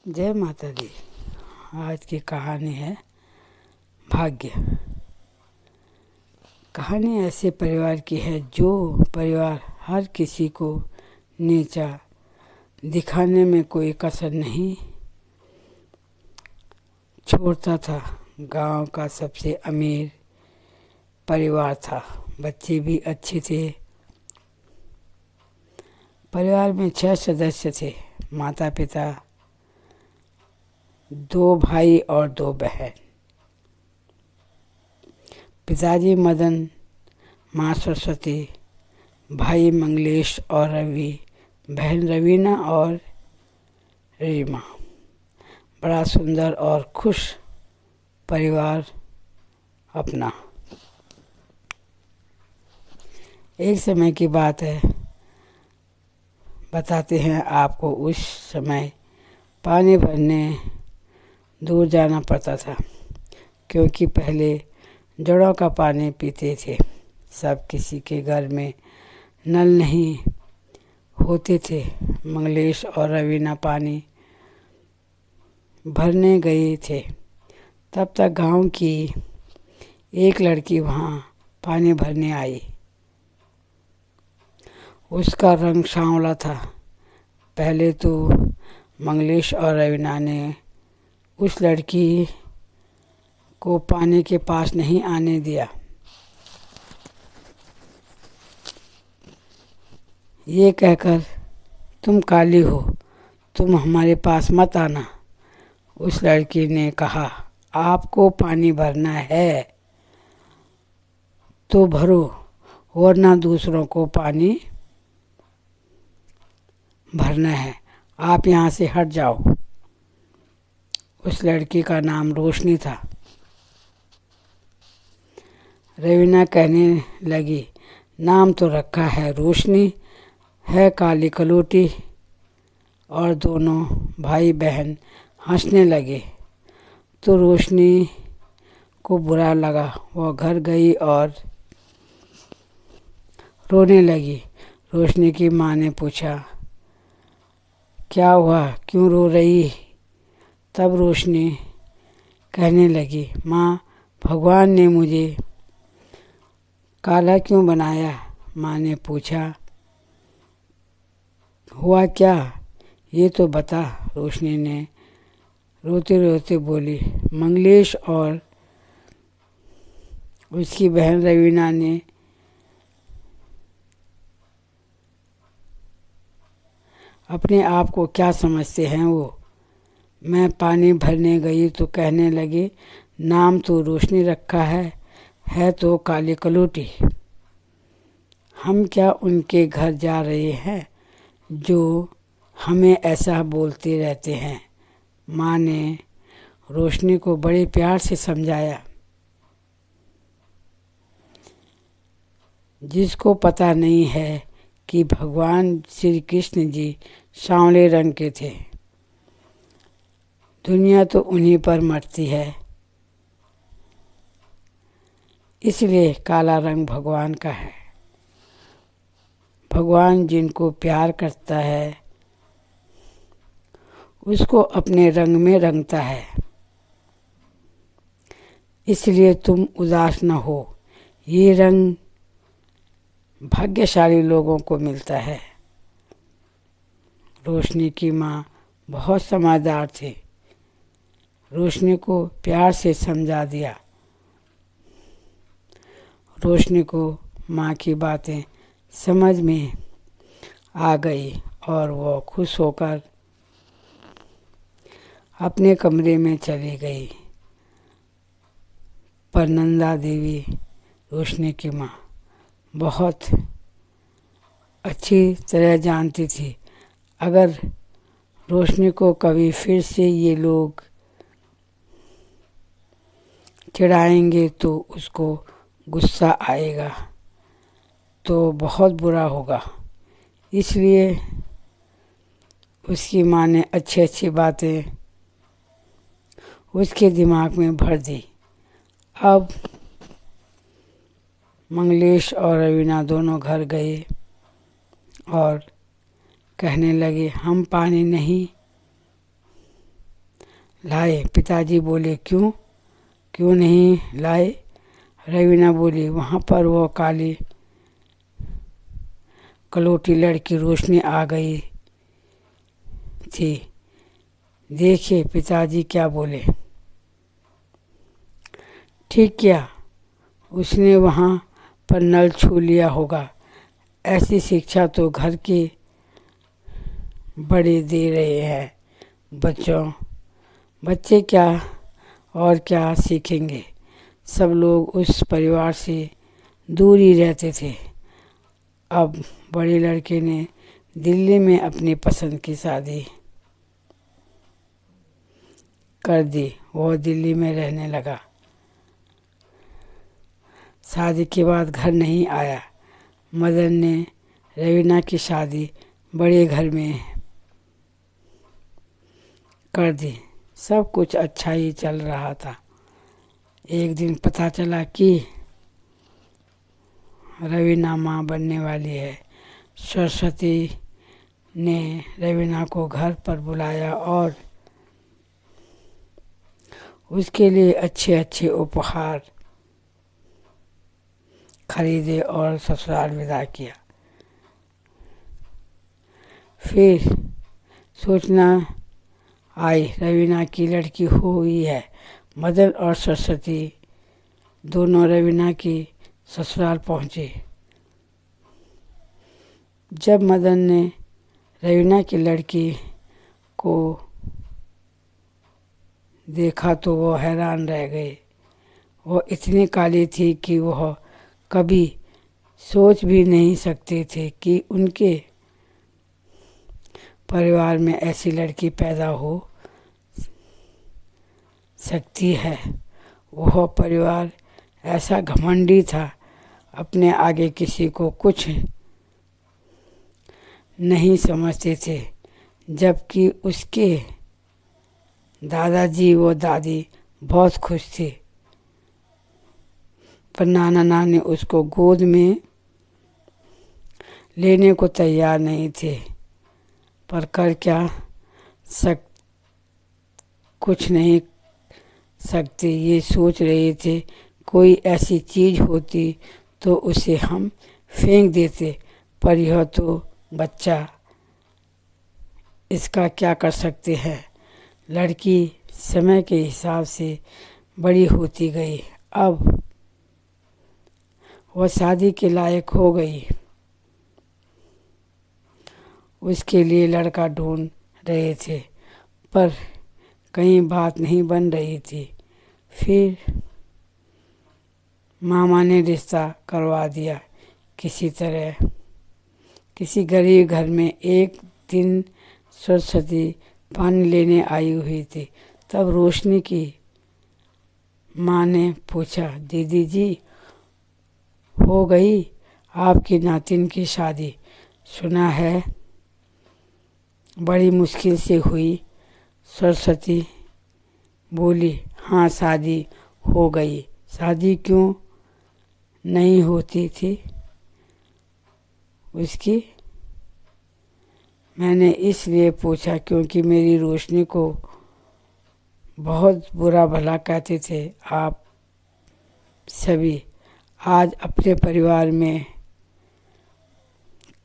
जय माता दी। आज की कहानी है भाग्य। कहानी ऐसे परिवार की है जो परिवार हर किसी को नीचा दिखाने में कोई कसर नहीं छोड़ता था। गांव का सबसे अमीर परिवार था। बच्चे भी अच्छे थे। परिवार में 6 सदस्य थे। माता पिता, 2 भाई और 2 बहन। पिताजी मदन, माँ सरस्वती, भाई मंगलेश और रवि, बहन रवीना और रीमा। बड़ा सुंदर और खुश परिवार अपना। एक समय की बात है, बताते हैं आपको। उस समय पानी भरने दूर जाना पड़ता था, क्योंकि पहले जड़ों का पानी पीते थे। सब किसी के घर में नल नहीं होते थे। मंगलेश और रवीना पानी भरने गए थे। तब तक गांव की एक लड़की वहां पानी भरने आई। उसका रंग सांवला था। पहले तो मंगलेश और रवीना ने उस लड़की को पानी के पास नहीं आने दिया। ये कहकर, तुम काली हो, तुम हमारे पास मत आना। उस लड़की ने कहा, आपको पानी भरना है तो भरो, वरना दूसरों को पानी भरना है। आप यहाँ से हट जाओ। उस लड़की का नाम रोशनी था। रवीना कहने लगी, नाम तो रखा है रोशनी, है काली कलोटी। और दोनों भाई बहन हंसने लगे। तो रोशनी को बुरा लगा। वह घर गई और रोने लगी। रोशनी की माँ ने पूछा, क्या हुआ, क्यों रो रही? तब रोशनी कहने लगी, माँ, भगवान ने मुझे काला क्यों बनाया? माँ ने पूछा, हुआ क्या, ये तो बता। रोशनी ने रोते रोते बोली, मंगलेश और उसकी बहन रवीना ने अपने आप को क्या समझते हैं वो। मैं पानी भरने गई तो कहने लगी, नाम तो रोशनी रखा है तो काली कलोटी। हम क्या उनके घर जा रहे हैं जो हमें ऐसा बोलते रहते हैं। माँ ने रोशनी को बड़े प्यार से समझाया। जिसको पता नहीं है कि भगवान श्री कृष्ण जी सांवले रंग के थे। दुनिया तो उन्हीं पर मरती है, इसलिए काला रंग भगवान का है। भगवान जिनको प्यार करता है उसको अपने रंग में रंगता है। इसलिए तुम उदास न हो। ये रंग भाग्यशाली लोगों को मिलता है। रोशनी की माँ बहुत समझदार थी। रोशनी को प्यार से समझा दिया। रोशनी को माँ की बातें समझ में आ गई और वो खुश होकर अपने कमरे में चली गई। पर नंदा देवी, रोशनी की माँ, बहुत अच्छी तरह जानती थी, अगर रोशनी को कभी फिर से ये लोग चिढ़ाएंगे तो उसको गुस्सा आएगा, तो बहुत बुरा होगा। इसलिए उसकी माँ ने अच्छी अच्छी बातें उसके दिमाग में भर दी। अब मंगलेश और रवीना दोनों घर गए और कहने लगे, हम पानी नहीं लाए। पिताजी बोले क्यों क्यों नहीं लाए? रवीना बोली वहाँ पर वो काली कलोटी लड़की रोशनी आ गई थी। देखिए पिताजी क्या बोले। ठीक किया, उसने वहाँ पर नल छू लिया होगा। ऐसी शिक्षा तो घर के बड़े दे रहे हैं बच्चों। बच्चे क्या और क्या सीखेंगे। सब लोग उस परिवार से दूर ही रहते थे। अब बड़े लड़के ने दिल्ली में अपनी पसंद की शादी कर दी। वो दिल्ली में रहने लगा। शादी के बाद घर नहीं आया। मदन ने रवीना की शादी बड़े घर में कर दी। सब कुछ अच्छा ही चल रहा था। एक दिन पता चला कि रवीना माँ बनने वाली है। सरस्वती ने रवीना को घर पर बुलाया और उसके लिए अच्छे अच्छे उपहार खरीदे और ससुराल विदा किया। फिर सोचना आई रवीना की लड़की हुई है। मदन और सरस्वती दोनों रवीना की ससुराल पहुँचे। जब मदन ने रवीना की लड़की को देखा तो वो हैरान रह गए। वो इतनी काली थी कि वह कभी सोच भी नहीं सकते थे कि उनके परिवार में ऐसी लड़की पैदा हो सकती है। वह परिवार ऐसा घमंडी था, अपने आगे किसी को कुछ नहीं समझते थे। जबकि उसके दादाजी व दादी बहुत खुश थे, पर नाना नानी उसको गोद में लेने को तैयार नहीं थे। पर कर क्या कुछ नहीं सकते। ये सोच रहे थे कोई ऐसी चीज़ होती तो उसे हम फेंक देते, पर यह तो बच्चा, इसका क्या कर सकते हैं। लड़की समय के हिसाब से बड़ी होती गई। अब वह शादी के लायक हो गई। उसके लिए लड़का ढूंढ रहे थे, पर कहीं बात नहीं बन रही थी। फिर मामा ने रिश्ता करवा दिया किसी तरह। किसी गरीब घर में एक दिन सरस्वती पानी लेने आई हुई थी। तब रोशनी की माँ ने पूछा, दीदी जी हो गई आपकी नातिन की शादी? सुना है बड़ी मुश्किल से हुई। सरस्वती बोली, हाँ शादी हो गई। शादी क्यों नहीं होती थी उसकी? मैंने इसलिए पूछा क्योंकि मेरी रोशनी को बहुत बुरा भला कहते थे आप सभी। आज अपने परिवार में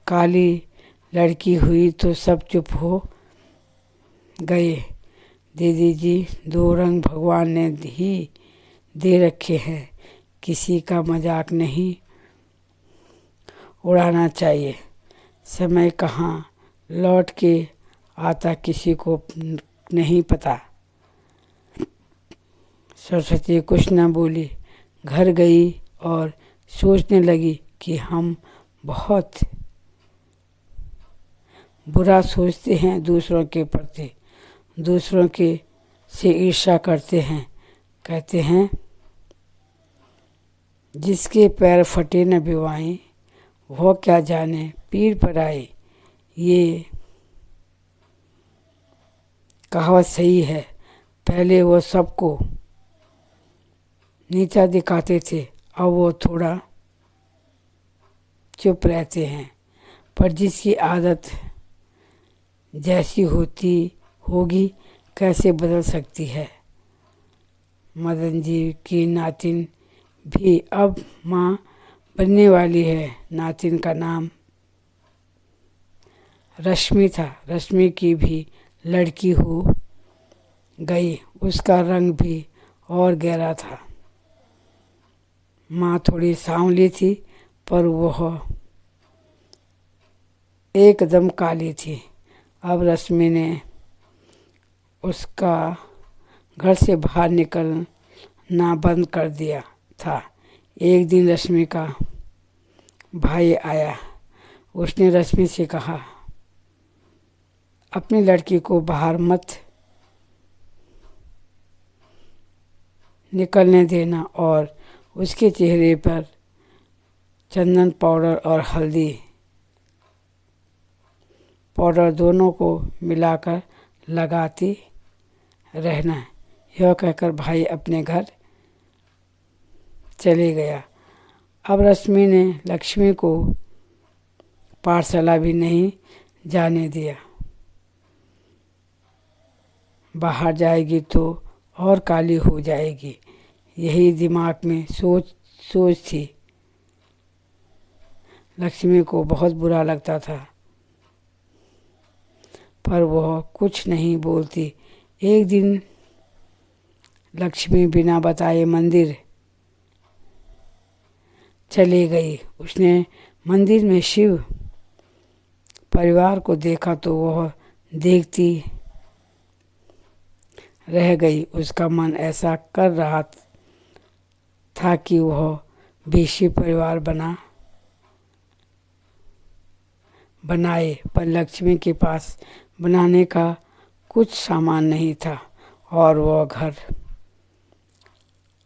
काली लड़की हुई तो सब चुप हो गए। दीदी जी, दो रंग भगवान ने ही दे रखे हैं, किसी का मजाक नहीं उड़ाना चाहिए। समय कहाँ लौट के आता किसी को नहीं पता। सरस्वती कुछ न बोली, घर गई और सोचने लगी कि हम बहुत बुरा सोचते हैं दूसरों के प्रति, दूसरों के से ईर्ष्या करते हैं। कहते हैं जिसके पैर फटे न भिवाएं, वो क्या जाने पीर पर आए। ये कहावत सही है। पहले वो सबको नीचा दिखाते थे, अब वो थोड़ा चुप रहते हैं। पर जिसकी आदत जैसी होती होगी कैसे बदल सकती है। मदन जी की नातिन भी अब माँ बनने वाली है। नातिन का नाम रश्मि था। रश्मि की भी लड़की हो गई। उसका रंग भी और गहरा था। माँ थोड़ी सांवली थी पर वह एकदम काली थी। अब रश्मि ने उसका घर से बाहर निकलना बंद कर दिया था। एक दिन रश्मि का भाई आया। उसने रश्मि से कहा, अपनी लड़की को बाहर मत निकलने देना और उसके चेहरे पर चंदन पाउडर और हल्दी पाउडर दोनों को मिलाकर लगाती रहना। यह कहकर भाई अपने घर चले गया। अब रश्मि ने लक्ष्मी को पाठशाला भी नहीं जाने दिया। बाहर जाएगी तो और काली हो जाएगी, यही दिमाग में सोच थी। लक्ष्मी को बहुत बुरा लगता था पर वह कुछ नहीं बोलती। एक दिन लक्ष्मी बिना बताए मंदिर चली गई। उसने मंदिर में शिव परिवार को देखा तो वह देखती रह गई। उसका मन ऐसा कर रहा था कि वह भी शिव परिवार बनाए, पर लक्ष्मी के पास बनाने का कुछ सामान नहीं था और वह घर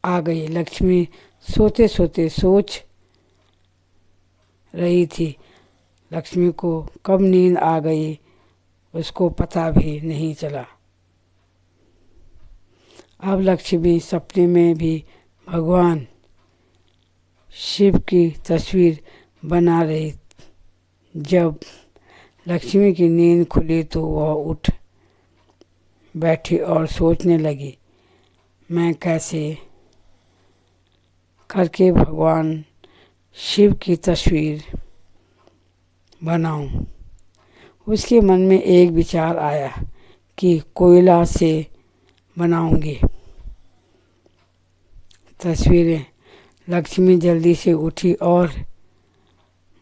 आ गई। लक्ष्मी सोते सोते सोच रही थी। लक्ष्मी को कब नींद आ गई उसको पता भी नहीं चला। अब लक्ष्मी सपने में भी भगवान शिव की तस्वीर बना रही। जब लक्ष्मी की नींद खुली तो वह उठ बैठी और सोचने लगी, मैं कैसे करके भगवान शिव की तस्वीर बनाऊं। उसके मन में एक विचार आया कि कोयला से बनाऊंगी तस्वीरें। लक्ष्मी जल्दी से उठी और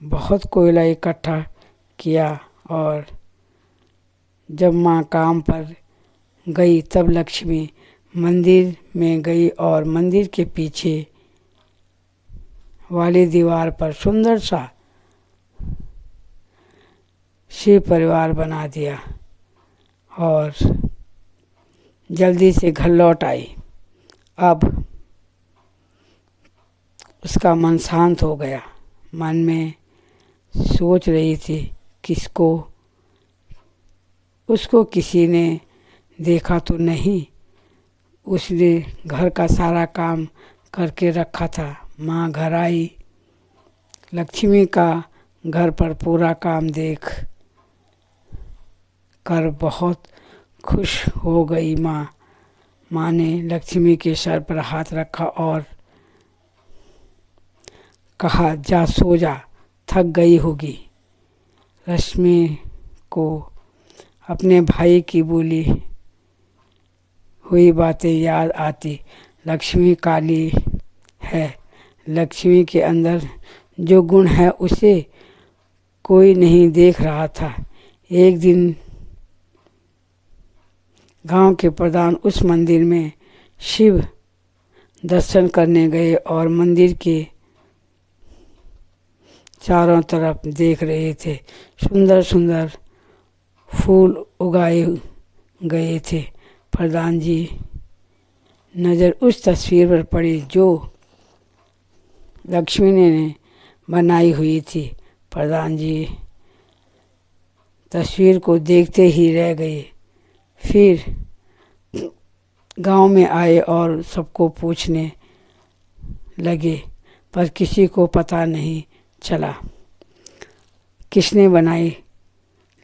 बहुत कोयला इकट्ठा किया और जब माँ काम पर गई तब लक्ष्मी मंदिर में गई और मंदिर के पीछे वाली दीवार पर सुंदर सा शिव परिवार बना दिया और जल्दी से घर लौट आई। अब उसका मन शांत हो गया। मन में सोच रही थी उसको किसी ने देखा तो नहीं। उसने घर का सारा काम करके रखा था। माँ घर आई। लक्ष्मी का घर पर पूरा काम देख कर बहुत खुश हो गई। माँ ने लक्ष्मी के सर पर हाथ रखा और कहा, जा सो जा, थक गई होगी। रश्मि को अपने भाई की बोली हुई बातें याद आती। लक्ष्मी काली है। लक्ष्मी के अंदर जो गुण है उसे कोई नहीं देख रहा था। एक दिन गांव के प्रधान उस मंदिर में शिव दर्शन करने गए और मंदिर के चारों तरफ देख रहे थे। सुंदर सुंदर फूल उगाए गए थे। प्रधान जी नज़र उस तस्वीर पर पड़ी जो लक्ष्मी ने बनाई हुई थी। प्रधान जी तस्वीर को देखते ही रह गए। फिर गांव में आए और सबको पूछने लगे पर किसी को पता नहीं चला किसने बनाई।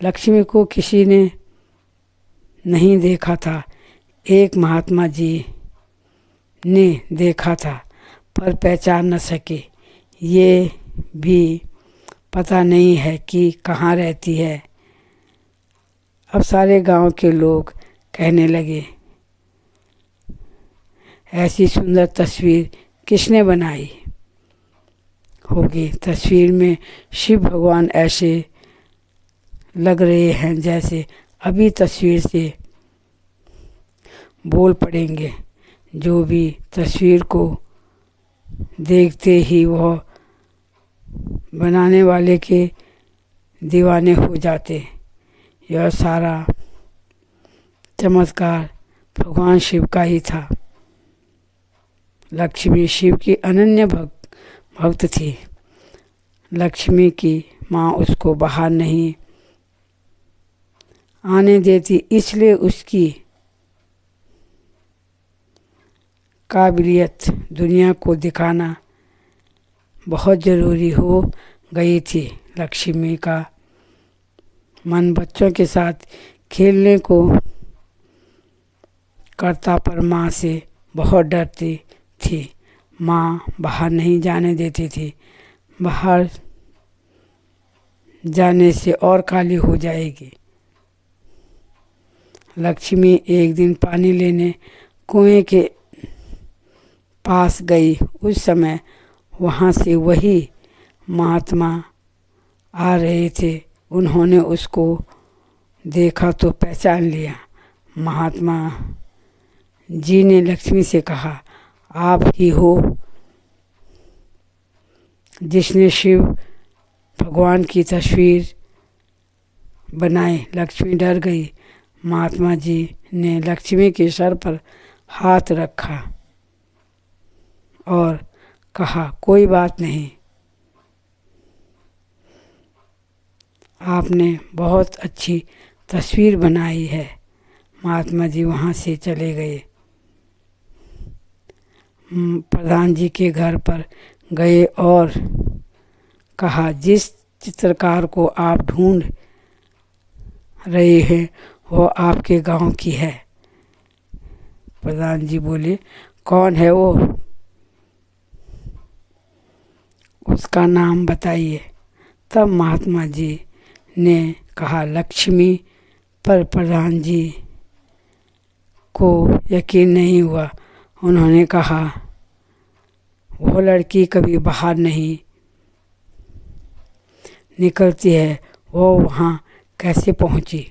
लक्ष्मी को किसी ने नहीं देखा था। एक महात्मा जी ने देखा था पर पहचान न सके। ये भी पता नहीं है कि कहाँ रहती है। अब सारे गांव के लोग कहने लगे, ऐसी सुंदर तस्वीर किसने बनाई होगी। तस्वीर में शिव भगवान ऐसे लग रहे हैं जैसे अभी तस्वीर से बोल पड़ेंगे। जो भी तस्वीर को देखते ही वह बनाने वाले के दीवाने हो जाते। यह सारा चमत्कार भगवान शिव का ही था। लक्ष्मी शिव की अनन्य भक्त थी। लक्ष्मी की माँ उसको बाहर नहीं आने देती, इसलिए उसकी काबिलियत दुनिया को दिखाना बहुत ज़रूरी हो गई थी। लक्ष्मी का मन बच्चों के साथ खेलने को करता पर माँ से बहुत डरती थी। माँ बाहर नहीं जाने देती थी। बाहर जाने से और काली हो जाएगी। लक्ष्मी एक दिन पानी लेने कुएं के पास गई। उस समय वहाँ से वही महात्मा आ रहे थे। उन्होंने उसको देखा तो पहचान लिया। महात्मा जी ने लक्ष्मी से कहा, आप ही हो जिसने शिव भगवान की तस्वीर बनाई। लक्ष्मी डर गई। महात्मा जी ने लक्ष्मी के सर पर हाथ रखा और कहा, कोई बात नहीं, आपने बहुत अच्छी तस्वीर बनाई है। महात्मा जी वहाँ से चले गए। प्रधान जी के घर पर गए और कहा, जिस चित्रकार को आप ढूंढ रहे हैं वो आपके गांव की है। प्रधान जी बोले, कौन है वो, उसका नाम बताइए। तब महात्मा जी ने कहा, लक्ष्मी। पर प्रधान जी को यकीन नहीं हुआ। उन्होंने कहा, वो लड़की कभी बाहर नहीं निकलती है, वो वहाँ कैसे पहुँची।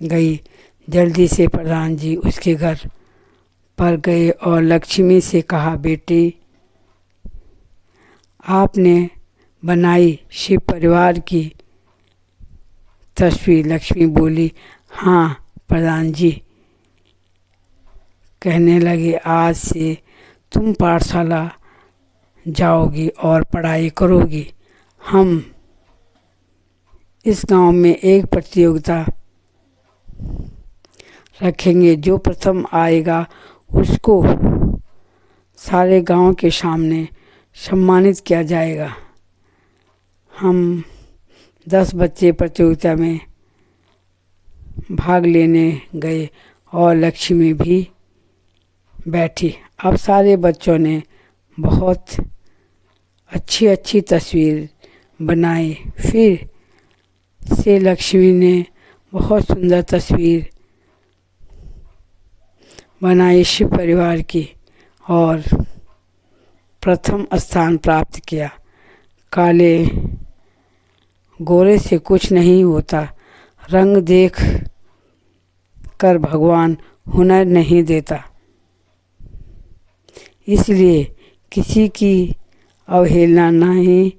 गई। जल्दी से प्रधान जी उसके घर पर गए और लक्ष्मी से कहा, बेटी आपने बनाई शिव परिवार की तस्वीर। लक्ष्मी बोली, हाँ प्रधान जी। कहने लगे, आज से तुम पाठशाला जाओगी और पढ़ाई करोगी। हम इस गांव में एक प्रतियोगिता रखेंगे। जो प्रथम आएगा उसको सारे गांव के सामने सम्मानित किया जाएगा। हम 10 बच्चे प्रतियोगिता में भाग लेने गए और लक्ष्मी भी बैठी। अब सारे बच्चों ने बहुत अच्छी अच्छी तस्वीर बनाई। फिर से लक्ष्मी ने बहुत सुंदर तस्वीर बनाई शिव परिवार की और प्रथम स्थान प्राप्त किया। काले गोरे से कुछ नहीं होता। रंग देख कर भगवान हुनर नहीं देता। इसलिए किसी की अवहेलना नहीं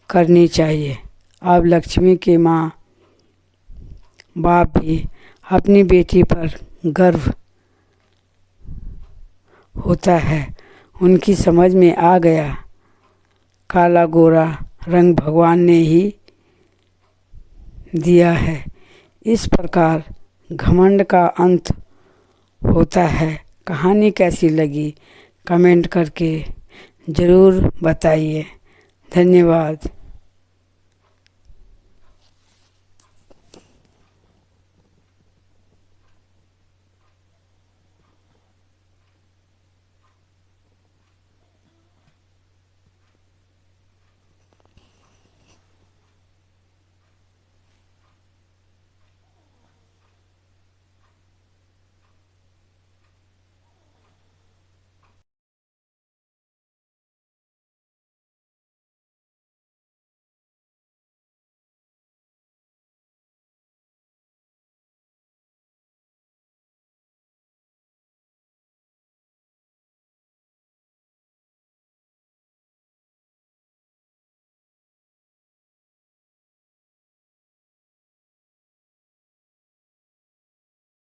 करनी चाहिए। अब लक्ष्मी के माँ बाप भी अपनी बेटी पर गर्व होता है। उनकी समझ में आ गया, काला गोरा रंग भगवान ने ही दिया है। इस प्रकार घमंड का अंत होता है। कहानी कैसी लगी कमेंट करके ज़रूर बताइए। धन्यवाद।